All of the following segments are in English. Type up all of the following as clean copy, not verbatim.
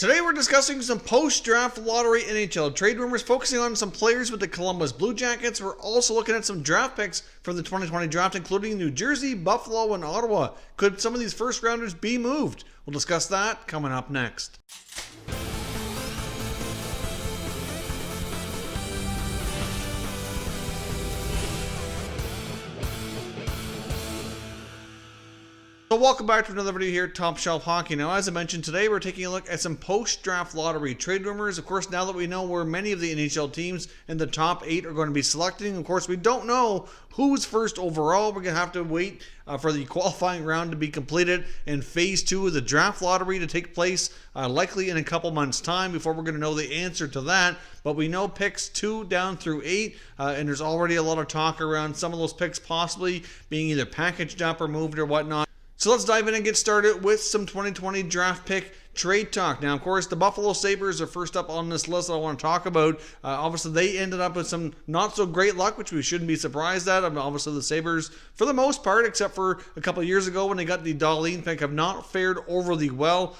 Today we're discussing some post-draft lottery NHL trade rumors, focusing on some players with the Columbus Blue Jackets. We're also looking at some draft picks for the 2020 draft, including New Jersey, Buffalo, and Ottawa. Could some of these first-rounders be moved? We'll discuss that coming up next. So welcome back to another video here at Top Shelf Hockey. Now, as I mentioned, today we're taking a look at some post-draft lottery trade rumors. Of course, now that we know where many of the NHL teams in the top 8 are going to be selecting, of course, we don't know who's first overall. We're going to have to wait for the qualifying round to be completed and phase 2 of the draft lottery to take place likely in a couple months' time before we're going to know the answer to that. But we know picks 2 down through 8, and there's already a lot of talk around some of those picks possibly being either packaged up or moved or whatnot. So let's dive in and get started with some 2020 draft pick trade talk. Now, of course, the Buffalo Sabres are first up on this list that I want to talk about. Obviously, they ended up with some not so great luck, which we shouldn't be surprised at. I mean, obviously, the Sabres, for the most part, except for a couple of years ago when they got the Dahlin pick, have not fared overly well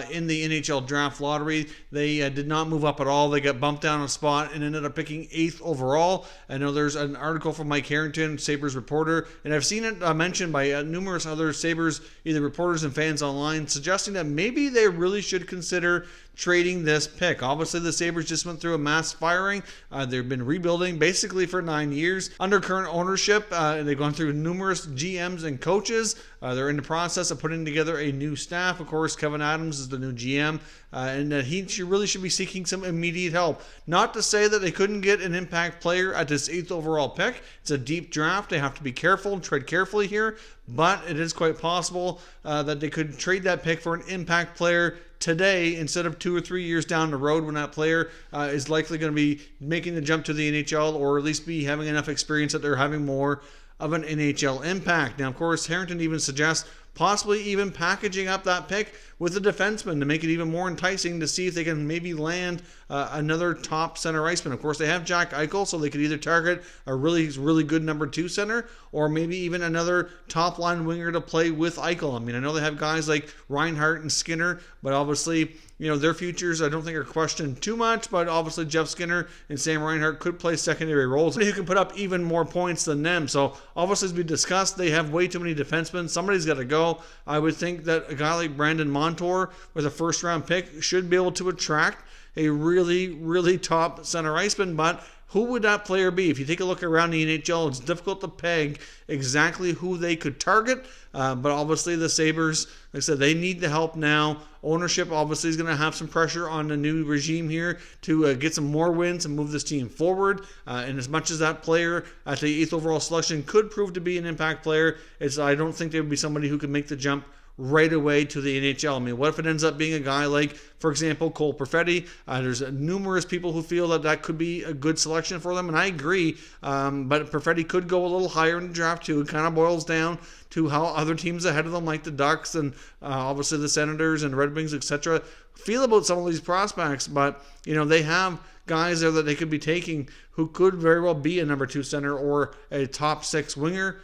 in the NHL draft lottery. They did not move up at all. They got bumped down a spot and ended up picking 8th overall. I know there's an article from Mike Harrington, Sabres reporter, and I've seen it mentioned by numerous other Sabres, either reporters and fans online, suggesting that maybe they really should consider trading this pick. Obviously, the Sabres just went through a mass firing. They've been rebuilding basically for 9 years under current ownership. They've gone through numerous GMs and coaches. They're in the process of putting together a new staff. Of course, Kevin Adams is the new GM, and he really should be seeking some immediate help. Not to say that they couldn't get an impact player at this 8th overall pick. It's a deep draft. They have to be careful and tread carefully here, but it is quite possible that they could trade that pick for an impact player today instead of 2 or 3 years down the road when that player is likely going to be making the jump to the NHL, or at least be having enough experience that they're having more of an NHL impact. Now, of course, Harrington even suggests possibly even packaging up that pick with a defenseman to make it even more enticing to see if they can maybe land another top center iceman. Of course, they have Jack Eichel, so they could either target a really good number 2 center, or maybe even another top line winger to play with Eichel. I mean, I know they have guys like Reinhart and Skinner, but obviously, you know, their futures I don't think are questioned too much, but obviously Jeff Skinner and Sam Reinhart could play secondary roles who can put up even more points than them. So obviously, as we discussed, they have way too many defensemen. Somebody's got to go. I would think that a guy like Brandon Montour with a first round pick should be able to attract a really top center iceman, but who would that player be? If you take a look around the NHL, it's difficult to peg exactly who they could target. But obviously the Sabres, like I said, they need the help now. Ownership obviously is going to have some pressure on the new regime here to get some more wins and move this team forward. And as much as that player at the 8th overall selection could prove to be an impact player, I don't think there would be somebody who could make the jump right away to the NHL. I mean, what if it ends up being a guy like, for example, Cole Perfetti? There's numerous people who feel that that could be a good selection for them, and I agree. But Perfetti could go a little higher in the draft too. It kind of boils down to how other teams ahead of them, like the Ducks and obviously the Senators and Red Wings, etc., feel about some of these prospects. But, you know, they have guys there that they could be taking who could very well be a number 2 center or a top 6 winger.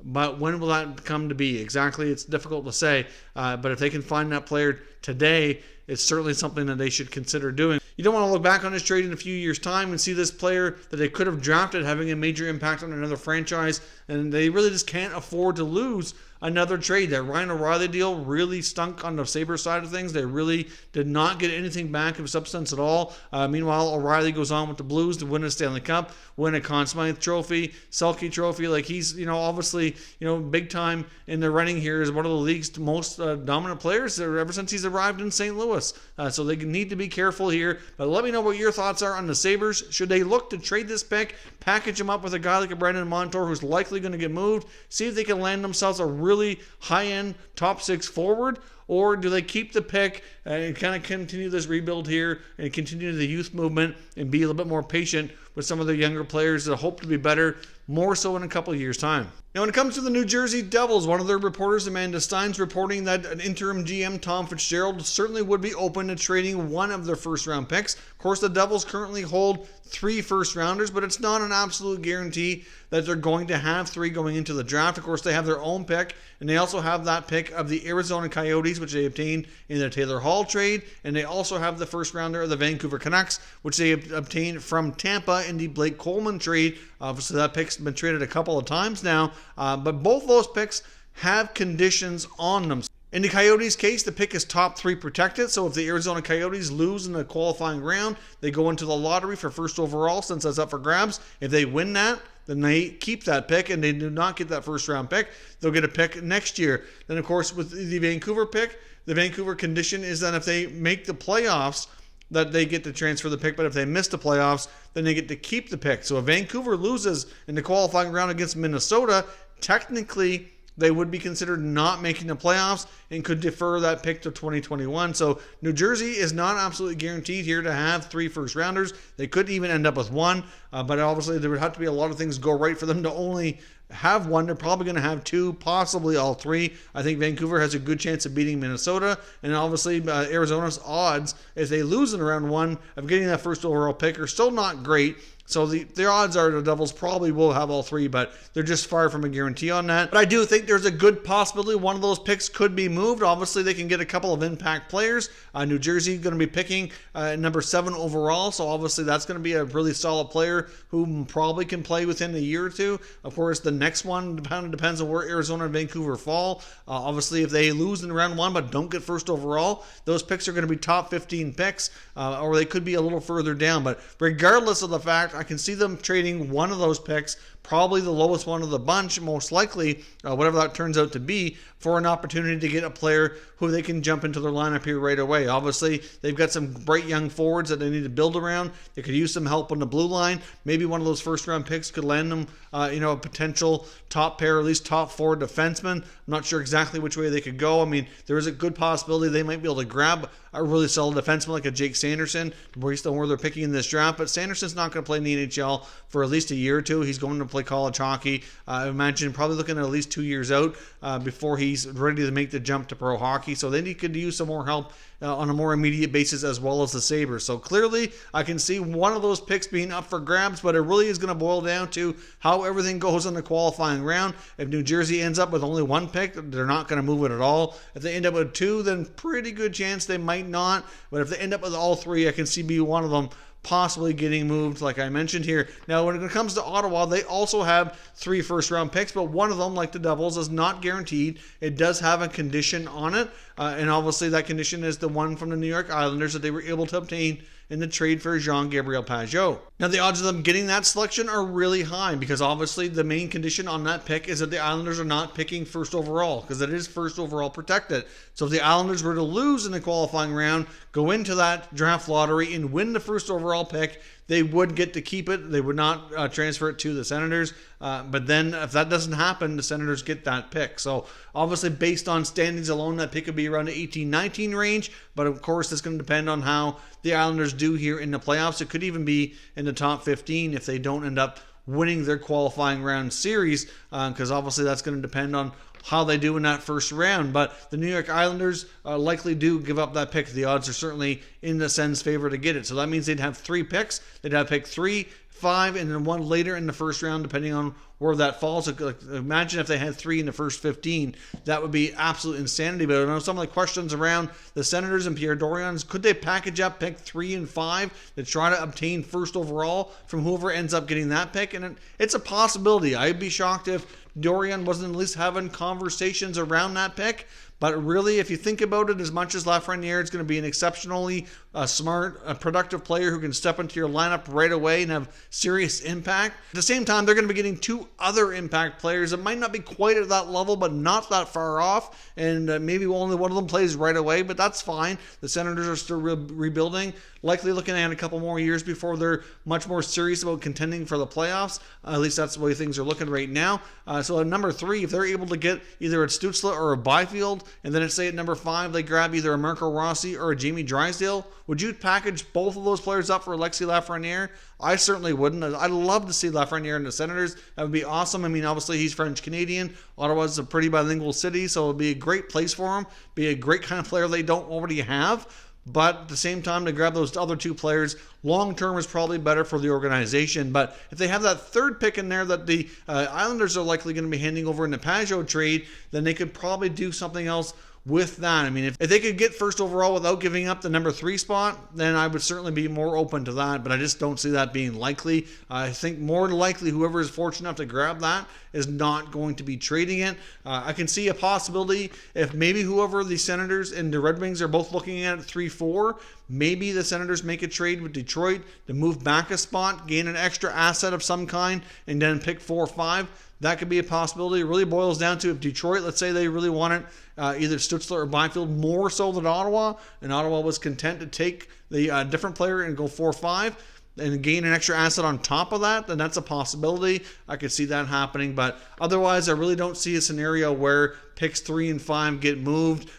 But when will that come to be? Exactly, it's difficult to say. But if they can find that player today, it's certainly something that they should consider doing. You don't want to look back on this trade in a few years' time and see this player that they could have drafted having a major impact on another franchise, and they really just can't afford to lose another trade. That Ryan O'Reilly deal really stunk on the Sabres side of things. They really did not get anything back of substance at all. Meanwhile, O'Reilly goes on with the Blues to win a Stanley Cup, win a Conn Smythe Trophy, Selke Trophy. Like, he's, you know, obviously, you know, big time in the running here as one of the league's most dominant players ever since he's arrived in St. Louis. So they need to be careful here. But let me know what your thoughts are on the Sabres. Should they look to trade this pick, package him up with a guy like a Brandon Montour who's likely going to get moved, see if they can land themselves a really high-end top 6 forward, or do they keep the pick and kind of continue this rebuild here and continue the youth movement and be a little bit more patient with some of the younger players that hope to be better, more so in a couple of years' time? Now, when it comes to the New Jersey Devils, one of their reporters, Amanda Stein's, reporting that an interim GM, Tom Fitzgerald, certainly would be open to trading one of their first-round picks. Of course, the Devils currently hold 3 first-rounders, but it's not an absolute guarantee that they're going to have 3 going into the draft. Of course, they have their own pick, and they also have that pick of the Arizona Coyotes, Coyotes, which they obtained in the Taylor Hall trade, and they also have the first rounder of the Vancouver Canucks, which they obtained from Tampa in the Blake Coleman trade. Obviously, that pick's been traded a couple of times now, but both those picks have conditions on them. In the Coyotes' case, the pick is top 3 protected, so if the Arizona Coyotes lose in the qualifying round, they go into the lottery for first overall since that's up for grabs. If they win that, then they keep that pick and they do not get that first round pick. They'll get a pick next year. Then, of course, with the Vancouver pick, the Vancouver condition is that if they make the playoffs, that they get to transfer the pick, but if they miss the playoffs, then they get to keep the pick. So if Vancouver loses in the qualifying round against Minnesota, technically they would be considered not making the playoffs and could defer that pick to 2021. So New Jersey is not absolutely guaranteed here to have 3 first rounders. They could even end up with 1, but obviously there would have to be a lot of things go right for them to only have 1. They're probably going to have 2, possibly all 3. I think Vancouver has a good chance of beating Minnesota, and obviously Arizona's odds, if they lose in round 1, of getting that first overall pick are still not great. So the odds are the Devils probably will have all 3, but they're just far from a guarantee on that. But I do think there's a good possibility one of those picks could be moved. Obviously, they can get a couple of impact players. New Jersey going to be picking number 7 overall, so obviously that's going to be a really solid player who probably can play within a year or 2. Of course, the next one depends on where Arizona and Vancouver fall. Obviously, if they lose in round 1 but don't get first overall, those picks are going to be top 15 picks, or they could be a little further down. But regardless of the fact, I can see them trading one of those picks, probably the lowest one of the bunch, most likely, whatever that turns out to be, for an opportunity to get a player who they can jump into their lineup here right away. Obviously, they've got some bright young forwards that they need to build around. They could use some help on the blue line. Maybe one of those first-round picks could land them, a potential top pair, or at least top 4 defensemen. I'm not sure exactly which way they could go. I mean, there is a good possibility they might be able to grab a really solid defenseman like a Jake Sanderson, based on where they're picking in this draft. But Sanderson's not going to play in the NHL for at least a year or 2. He's going to play college hockey. I imagine probably looking at least 2 years out before he's ready to make the jump to pro hockey. So then he could use some more help on a more immediate basis, as well as the Sabres. So clearly, I can see one of those picks being up for grabs, but it really is going to boil down to how everything goes in the qualifying round. If New Jersey ends up with only 1 pick, they're not going to move it at all. If they end up with 2, then pretty good chance they might not. But if they end up with all 3, I can see be one of them possibly getting moved, like I mentioned here. Now, when it comes to Ottawa, they also have 3 first-round picks, but one of them, like the Devils, is not guaranteed. It does have a condition on it, and obviously that condition is the one from the New York Islanders that they were able to obtain in the trade for Jean-Gabriel Pageau. Now, the odds of them getting that selection are really high because obviously the main condition on that pick is that the Islanders are not picking first overall because it is first overall protected. So if the Islanders were to lose in the qualifying round, go into that draft lottery and win the first overall pick, they would get to keep it. They would not transfer it to the Senators. But then if that doesn't happen, the Senators get that pick. So obviously based on standings alone, that pick could be around the 18-19 range. But of course, it's going to depend on how the Islanders do here in the playoffs. It could even be in the top 15 if they don't end up winning their qualifying round series, because obviously that's going to depend on how they do in that first round. But the New York Islanders likely do give up that pick. The odds are certainly in the Sens' favor to get it. So that means they'd have 3 picks. They'd have pick 3, 5, and then 1 later in the first round, depending on where that falls. So, imagine if they had 3 in the first 15. That would be absolute insanity. But I know some of the questions around the Senators and Pierre Dorian's, could they package up pick 3 and 5 to try to obtain first overall from whoever ends up getting that pick? And it's a possibility. I'd be shocked if Dorian wasn't at least having conversations around that pick. But really, if you think about it, as much as Lafreniere is going to be an exceptionally smart, productive player who can step into your lineup right away and have serious impact, at the same time, they're going to be getting 2 other impact players that might not be quite at that level, but not that far off. And maybe only one of them plays right away, but that's fine. The Senators are still rebuilding, likely looking at a couple more years before they're much more serious about contending for the playoffs. At least that's the way things are looking right now. So at number 3, if they're able to get either a Stützle or a Byfield, and then say at number 5 they grab either a Marco Rossi or a Jamie Drysdale, would you package both of those players up for Alexis Lafreniere? I certainly wouldn't. I'd love to see Lafreniere in the Senators. That would be awesome. I mean, obviously he's French-Canadian. Ottawa's a pretty bilingual city, so it would be a great place for him. Be a great kind of player they don't already have. But at the same time, to grab those other 2 players long-term is probably better for the organization. But if they have that 3rd pick in there that the Islanders are likely going to be handing over in the Pageau trade, then they could probably do something else with that. I mean, if they could get first overall without giving up the number 3 spot, then I would certainly be more open to that, but I just don't see that being likely. I think more likely whoever is fortunate enough to grab that is not going to be trading it. I can see a possibility if maybe whoever the Senators and the Red Wings are both looking at 3-4, maybe the Senators make a trade with Detroit to move back a spot, gain an extra asset of some kind, and then pick 4-5. That could be a possibility. It really boils down to if Detroit, let's say they really want it, either Stützle or Byfield more so than Ottawa, and Ottawa was content to take the different player and go 4-5 and gain an extra asset on top of that, then that's a possibility. I could see that happening, but otherwise I really don't see a scenario where picks 3 and 5 get moved.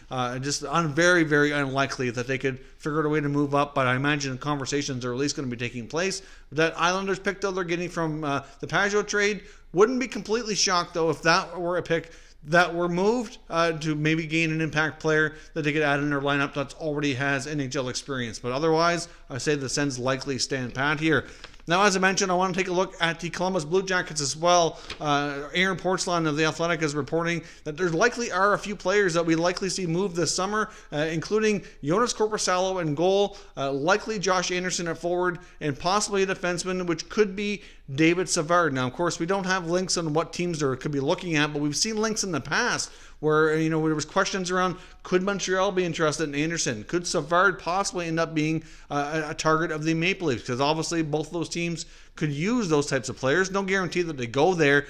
Just very, very unlikely that they could figure out a way to move up, but I imagine conversations are at least going to be taking place. That Islanders pick, though, they're getting from the Pajot trade, wouldn't be completely shocked, though, if that were a pick that were moved to maybe gain an impact player that they could add in their lineup that already has NHL experience. But otherwise, I say the Sens likely stand pat here. Now, as I mentioned, I want to take a look at the Columbus Blue Jackets as well. Aaron Portzline of The Athletic is reporting that there likely are a few players that we likely see move this summer, including Jonas Korpisalo in goal, likely Josh Anderson at forward, and possibly a defenseman, which could be David Savard. Now, of course, we don't have links on what teams they could be looking at, but we've seen links in the past where, there was questions around, could Montreal be interested in Anderson? Could Savard possibly end up being a target of the Maple Leafs? Because obviously both of those teams could use those types of players. No guarantee that they go there.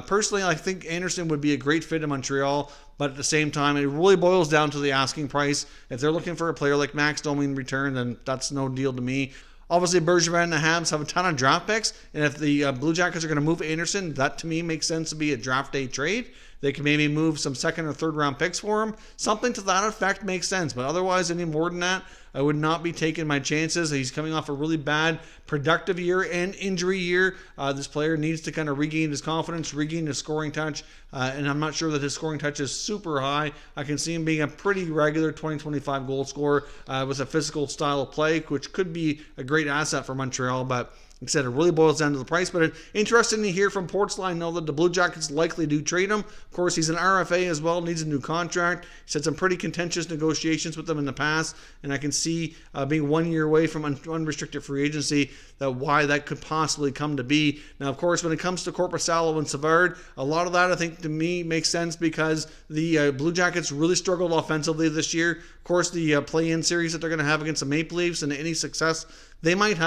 Personally, I think Anderson would be a great fit in Montreal, but at the same time, it really boils down to the asking price. If they're looking for a player like Max Domi in return, then that's no deal to me. Obviously, Bergevin and the Habs have a ton of draft picks, and if the Blue Jackets are going to move Anderson, that to me makes sense to be a draft day trade. They can maybe move some second or third round picks for him. Something to that effect makes sense, but otherwise, any more than that, I would not be taking my chances. He's coming off a really bad productive year and injury year. This player needs to kind of regain his confidence, regain his scoring touch, and I'm not sure that his scoring touch is super high. I can see him being a pretty regular 20-25 goal scorer with a physical style of play, which could be a great asset for Montreal, but like I said, it really boils down to the price, but interesting to hear from Portzline, know that the Blue Jackets likely do trade him. Of course, he's an RFA as well, needs a new contract. He's had some pretty contentious negotiations with them in the past, and I can see being 1 year away from unrestricted free agency, that why that could possibly come to be. Now, of course, when it comes to Korpisalo and Savard, a lot of that, I think, to me, makes sense because the Blue Jackets really struggled offensively this year. Of course, the play-in series that they're going to have against the Maple Leafs and any success they might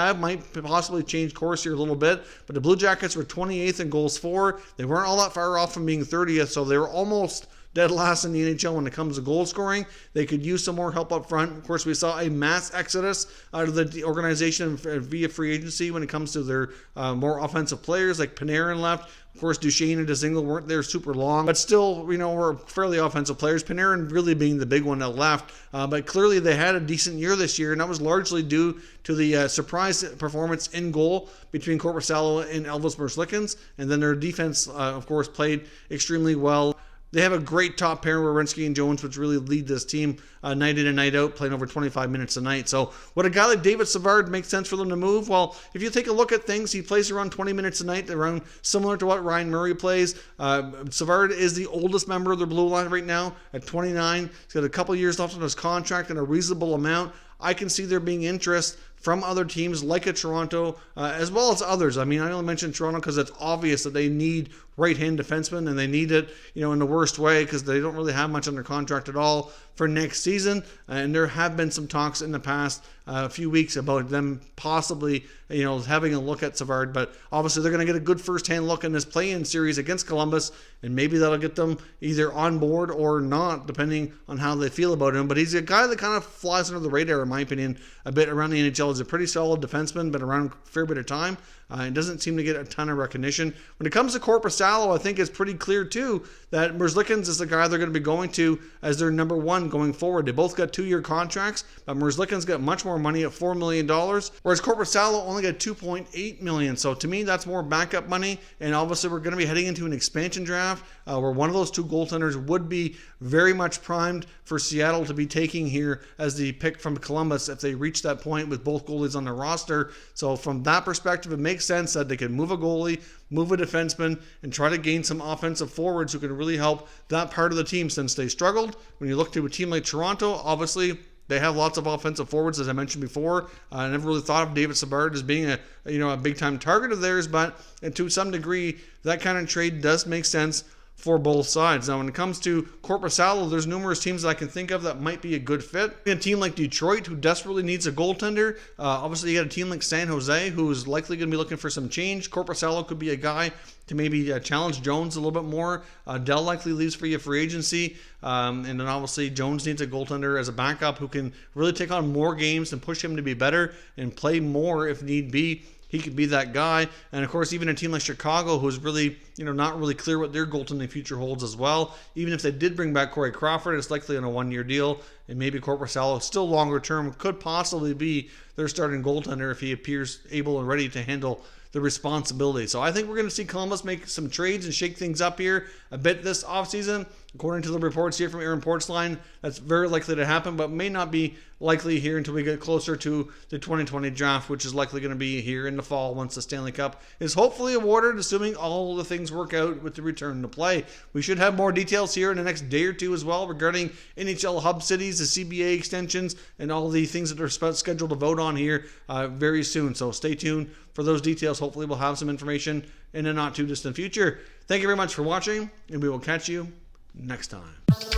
possibly change course here a little bit, but the Blue Jackets were 28th in goals for. They weren't all that far off from being 30th, so they were almost dead last in the NHL when it comes to goal scoring. They could use some more help up front. Of course, we saw a mass exodus out of the organization via free agency when it comes to their more offensive players, like Panarin left. Of course, Duchesne and Dzingel weren't there super long, but still, were fairly offensive players. Panarin really being the big one that left, but clearly they had a decent year this year, and that was largely due to the surprise performance in goal between Korpisalo and Elvis Merzlikins, and then their defense, of course, played extremely well. They have a great top pair, Werenski and Jones, which really lead this team night in and night out, playing over 25 minutes a night. So would a guy like David Savard make sense for them to move? Well, if you take a look at things, he plays around 20 minutes a night, around similar to what Ryan Murray plays. Savard is the oldest member of their blue line right now at 29. He's got a couple years left on his contract and a reasonable amount. I can see there being interest from other teams like a Toronto, as well as others. I mean, I only mentioned Toronto because it's obvious that they need right-hand defensemen, and they need it, in the worst way because they don't really have much under contract at all for next season. And there have been some talks in the past few weeks about them possibly, having a look at Savard. But obviously, they're going to get a good first-hand look in this play-in series against Columbus, and maybe that'll get them either on board or not, depending on how they feel about him. But he's a guy that kind of flies under the radar, in my opinion, a bit around the NHL. He's a pretty solid defenseman, been around a fair bit of time. It doesn't seem to get a ton of recognition. When it comes to Korpisalo, I think it's pretty clear, too, that Merzlikins is the guy they're going to be going to as their number one going forward. They both got 2-year contracts, but Merzlikins got much more money at $4 million, whereas Korpisalo only got $2.8 million. So to me, that's more backup money, and obviously we're going to be heading into an expansion draft where one of those two goaltenders would be very much primed for Seattle to be taking here as the pick from Columbus if they reach that point with both both goalies on their roster. So from that perspective, it makes sense that they can move a goalie, move a defenseman, and try to gain some offensive forwards who can really help that part of the team, since they struggled. When you look to a team like Toronto, obviously they have lots of offensive forwards, as I mentioned before. I never really thought of David Savard as being a big-time target of theirs, but to some degree, that kind of trade does make sense for both sides. Now, when it comes to Korpisalo, there's numerous teams that I can think of that might be a good fit. A team like Detroit, who desperately needs a goaltender. Obviously, you got a team like San Jose, who's likely going to be looking for some change. Korpisalo could be a guy to maybe challenge Jones a little bit more. Dell likely leaves for you free agency. And then obviously Jones needs a goaltender as a backup who can really take on more games and push him to be better and play more if need be. He could be that guy. And of course, even a team like Chicago, who's really, not really clear what their goaltending future holds as well. Even if they did bring back Corey Crawford, it's likely on a one-year deal. And maybe Korpisalo, still longer term, could possibly be their starting goaltender if he appears able and ready to handle the responsibility. So I think we're going to see Columbus make some trades and shake things up here a bit this offseason. According to the reports here from Aaron Portzline, that's very likely to happen, but may not be likely here until we get closer to the 2020 draft, which is likely going to be here in the fall once the Stanley Cup is hopefully awarded, assuming all the things work out with the return to play. We should have more details here in the next day or two as well regarding NHL hub cities, the CBA extensions, and all the things that are scheduled to vote on here very soon. So stay tuned for those details. Hopefully we'll have some information in a not too distant future. Thank you very much for watching, and we will catch you next time.